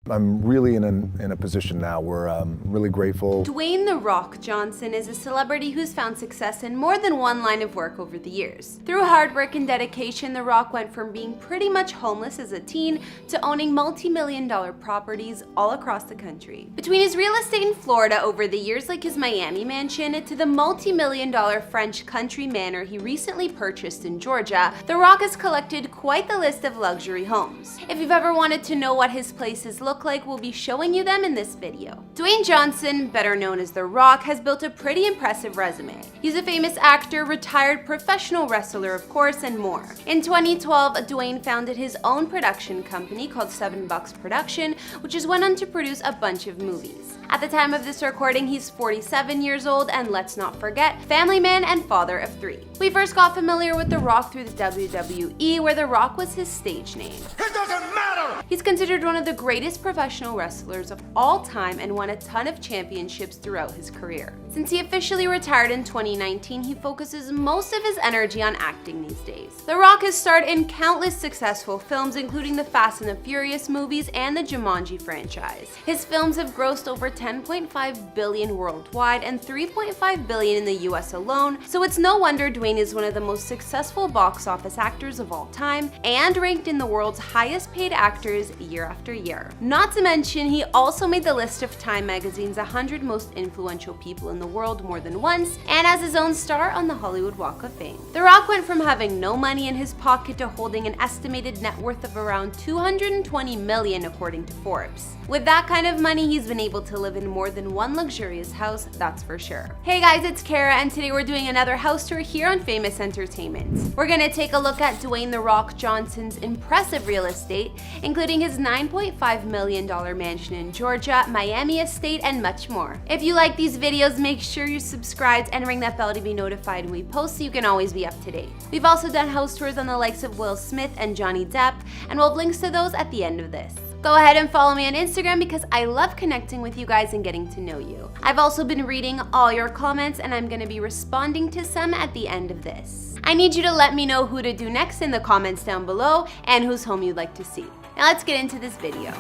I'm really in a position now where I'm really grateful. Dwayne "The Rock" Johnson is a celebrity who's found success in more than one line of work over the years. Through hard work and dedication, The Rock went from being pretty much homeless as a teen to owning multi-million-dollar properties all across the country. Between his real estate in Florida over the years, like his Miami mansion, to the multi-million-dollar French country manor he recently purchased in Georgia, The Rock has collected quite the list of luxury homes. If you've ever wanted to know what his places look like, we'll be showing you them in this video. Dwayne Johnson, better known as The Rock, has built a pretty impressive resume. He's a famous actor, retired professional wrestler of course, and more. In 2012, Dwayne founded his own production company called $7 Production, which has went on to produce a bunch of movies. At the time of this recording, he's 47 years old, and let's not forget, family man and father of 3. We first got familiar with The Rock through the WWE, where The Rock was his stage name. It doesn't matter! He's considered one of the greatest professional wrestlers of all time and won a ton of championships throughout his career. Since he officially retired in 2019, he focuses most of his energy on acting these days. The Rock has starred in countless successful films, including the Fast and the Furious movies and the Jumanji franchise. His films have grossed over $10.5 billion worldwide and $3.5 billion in the US alone, so it's no wonder Dwayne is one of the most successful box office actors of all time and ranked in the world's highest paid actors year after year. Not to mention, he also made the list of Time magazine's 100 most influential people in the world more than once, and has his own star on the Hollywood Walk of Fame. The Rock went from having no money in his pocket to holding an estimated net worth of around $220 million according to Forbes. With that kind of money, he's been able to live in more than one luxurious house, that's for sure. Hey guys, it's Kara, and today we're doing another house tour here on Famous Entertainment. We're gonna take a look at Dwayne "The Rock" Johnson's impressive real estate, including his $9.5 million mansion in Georgia, Miami estate, and much more. If you like these videos, make sure you're subscribed and ring that bell to be notified when we post so you can always be up to date. We've also done house tours on the likes of Will Smith and Johnny Depp, and we'll have links to those at the end of this. Go ahead and follow me on Instagram because I love connecting with you guys and getting to know you. I've also been reading all your comments, and I'm gonna be responding to some at the end of this. I need you to let me know who to do next in the comments down below and whose home you'd like to see. Now let's get into this video.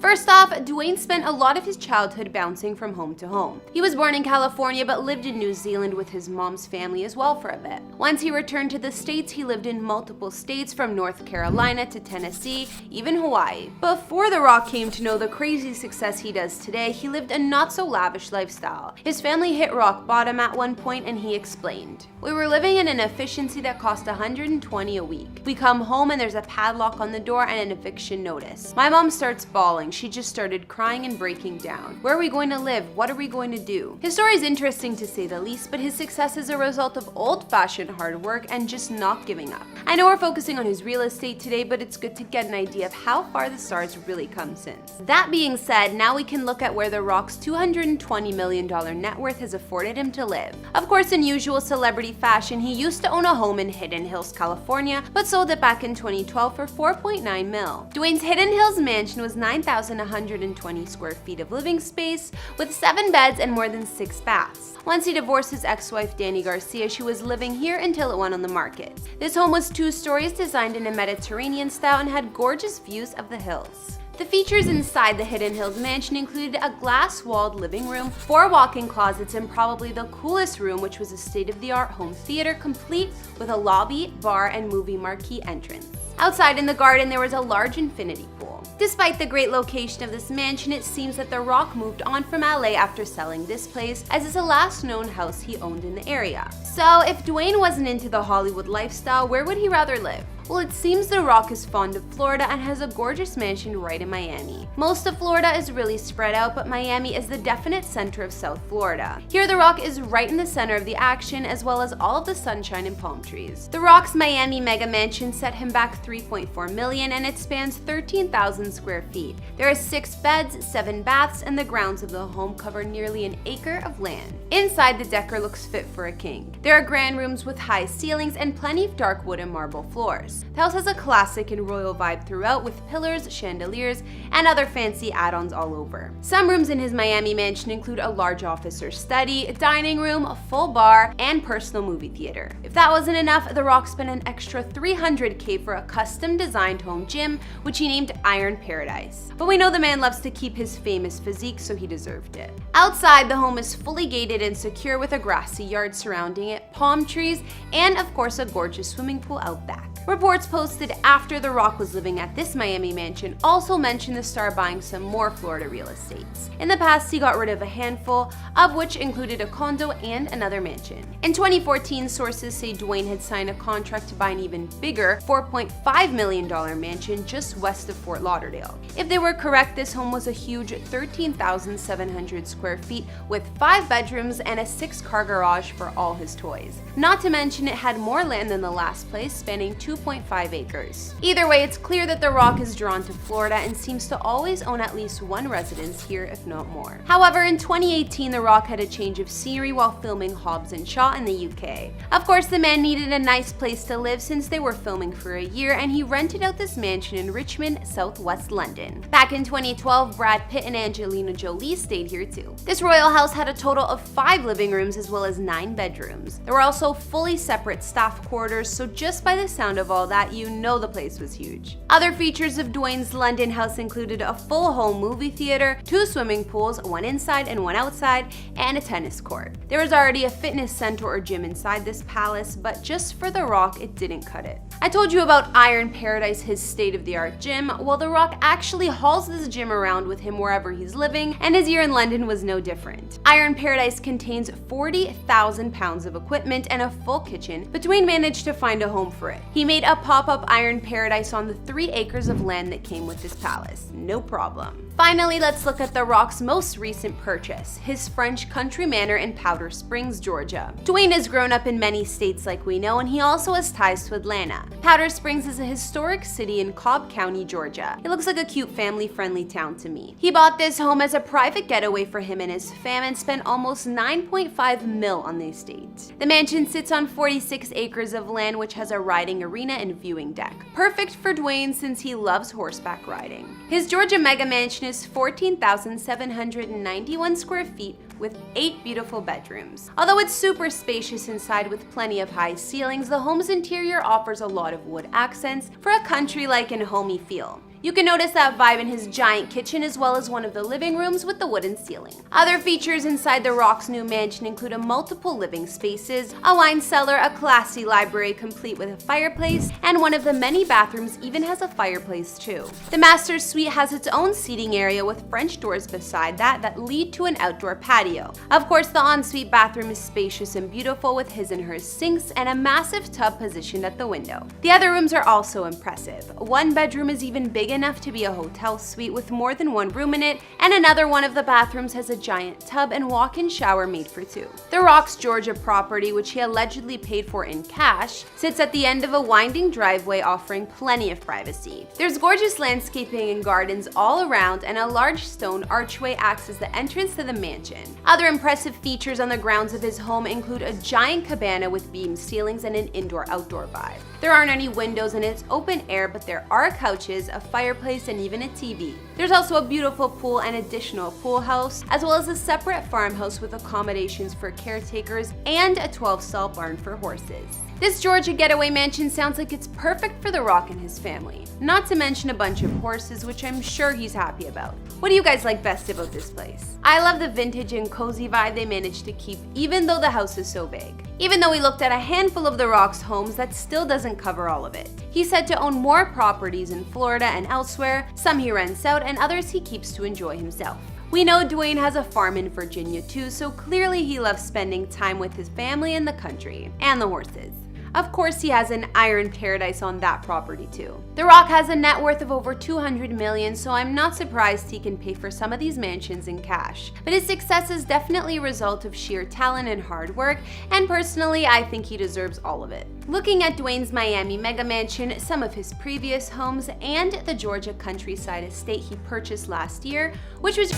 First off, Dwayne spent a lot of his childhood bouncing from home to home. He was born in California but lived in New Zealand with his mom's family as well for a bit. Once he returned to the States, he lived in multiple states from North Carolina to Tennessee, even Hawaii. Before The Rock came to know the crazy success he does today, he lived a not so lavish lifestyle. His family hit rock bottom at one point, and he explained, "We were living in an efficiency that cost $120 a week. We come home and there's a padlock on the door and an eviction notice. My mom starts bawling. She just started crying and breaking down. Where are we going to live? What are we going to do?" His story is interesting to say the least, but his success is a result of old-fashioned hard work and just not giving up. I know we're focusing on his real estate today, but it's good to get an idea of how far the star's really come since. That being said, now we can look at where The Rock's $220 million net worth has afforded him to live. Of course, in usual celebrity fashion, he used to own a home in Hidden Hills, California, but sold it back in 2012 for $4.9 mil. Dwayne's Hidden Hills mansion was 9,120 square feet of living space, with 7 beds and more than 6 baths. Once he divorced his ex-wife Dani Garcia, she was living here until it went on the market. This home was 2 stories, designed in a Mediterranean style, and had gorgeous views of the hills. The features inside the Hidden Hills mansion included a glass-walled living room, 4 walk-in closets, and probably the coolest room, which was a state-of-the-art home theater complete with a lobby, bar, and movie marquee entrance. Outside in the garden, there was a large infinity pool. Despite the great location of this mansion, it seems that The Rock moved on from LA after selling this place, as it's the last known house he owned in the area. So if Dwayne wasn't into the Hollywood lifestyle, where would he rather live? Well, it seems The Rock is fond of Florida and has a gorgeous mansion right in Miami. Most of Florida is really spread out, but Miami is the definite center of South Florida. Here, The Rock is right in the center of the action, as well as all of the sunshine and palm trees. The Rock's Miami mega mansion set him back $3.4 million and it spans 13,000 square feet. There are 6 beds, 7 baths, and the grounds of the home cover nearly an acre of land. Inside, the decor looks fit for a king. There are grand rooms with high ceilings and plenty of dark wood and marble floors. The house has a classic and royal vibe throughout, with pillars, chandeliers, and other fancy add-ons all over. Some rooms in his Miami mansion include a large office or study, a dining room, a full bar, and personal movie theater. If that wasn't enough, The Rock spent an extra $300K for a custom-designed home gym, which he named Iron Paradise. But we know the man loves to keep his famous physique, so he deserved it. Outside, the home is fully gated and secure with a grassy yard surrounding it, palm trees, and of course a gorgeous swimming pool out back. Reports posted after The Rock was living at this Miami mansion also mentioned the star buying some more Florida real estates. In the past, he got rid of a handful, of which included a condo and another mansion. In 2014, sources say Dwayne had signed a contract to buy an even bigger $4.5 million mansion just west of Fort Lauderdale. If they were correct, this home was a huge 13,700 square feet with 5 bedrooms and a 6-car garage for all his toys. Not to mention it had more land than the last place, spanning 2.5 acres. Either way, it's clear that The Rock is drawn to Florida and seems to always own at least one residence here, if not more. However, in 2018, The Rock had a change of scenery while filming Hobbs & Shaw in the UK. Of course, the man needed a nice place to live since they were filming for a year, and he rented out this mansion in Richmond, southwest London. Back in 2012, Brad Pitt and Angelina Jolie stayed here too. This royal house had a total of 5 living rooms as well as 9 bedrooms. There were also fully separate staff quarters, so just by the sound of all that, you know the place was huge. Other features of Dwayne's London house included a full home movie theater, 2 swimming pools, one inside and one outside, and a tennis court. There was already a fitness center or gym inside this palace, but just for The Rock, it didn't cut it. I told you about Iron Paradise, his state-of-the-art gym. Well, The Rock actually hauls this gym around with him wherever he's living, and his year in London was no different. Iron Paradise contains 40,000 pounds of equipment and a full kitchen, but Dwayne managed to find a home for it. He made a pop-up Iron Paradise on the 3 acres of land that came with this palace. No problem. Finally, let's look at The Rock's most recent purchase, his French country manor in Powder Springs, Georgia. Dwayne has grown up in many states like we know, and he also has ties to Atlanta. Powder Springs is a historic city in Cobb County, Georgia. It looks like a cute family-friendly town to me. He bought this home as a private getaway for him and his fam and spent almost $9.5 million on the estate. The mansion sits on 46 acres of land, which has a riding arena and viewing deck. Perfect for Dwayne since he loves horseback riding. His Georgia mega mansion is 14,791 square feet with 8 beautiful bedrooms. Although it's super spacious inside with plenty of high ceilings, the home's interior offers a lot of wood accents for a country-like and homey feel. You can notice that vibe in his giant kitchen as well as one of the living rooms with the wooden ceiling. Other features inside The Rock's new mansion include multiple living spaces, a wine cellar, a classy library complete with a fireplace, and one of the many bathrooms even has a fireplace too. The master's suite has its own seating area with French doors beside that lead to an outdoor patio. Of course, the ensuite bathroom is spacious and beautiful with his and hers sinks and a massive tub positioned at the window. The other rooms are also impressive. One bedroom is even bigger enough to be a hotel suite with more than one room in it, and another one of the bathrooms has a giant tub and walk-in shower made for 2. The Rock's Georgia property, which he allegedly paid for in cash, sits at the end of a winding driveway offering plenty of privacy. There's gorgeous landscaping and gardens all around, and a large stone archway acts as the entrance to the mansion. Other impressive features on the grounds of his home include a giant cabana with beam ceilings and an indoor-outdoor vibe. There aren't any windows and it's open air, but there are couches, a fireplace, and even a TV. There's also a beautiful pool and additional pool house, as well as a separate farmhouse with accommodations for caretakers and a 12-stall barn for horses. This Georgia getaway mansion sounds like it's perfect for The Rock and his family. Not to mention a bunch of horses, which I'm sure he's happy about. What do you guys like best about this place? I love the vintage and cozy vibe they managed to keep even though the house is so big. Even though we looked at a handful of The Rock's homes, that still doesn't cover all of it. He's said to own more properties in Florida and elsewhere, some he rents out and others he keeps to enjoy himself. We know Dwayne has a farm in Virginia too, so clearly he loves spending time with his family in the country, and the horses. Of course, he has an Iron Paradise on that property too. The Rock has a net worth of over $200 million, so I'm not surprised he can pay for some of these mansions in cash. But his success is definitely a result of sheer talent and hard work, and personally, I think he deserves all of it. Looking at Dwayne's Miami mega mansion, some of his previous homes, and the Georgia countryside estate he purchased last year, which was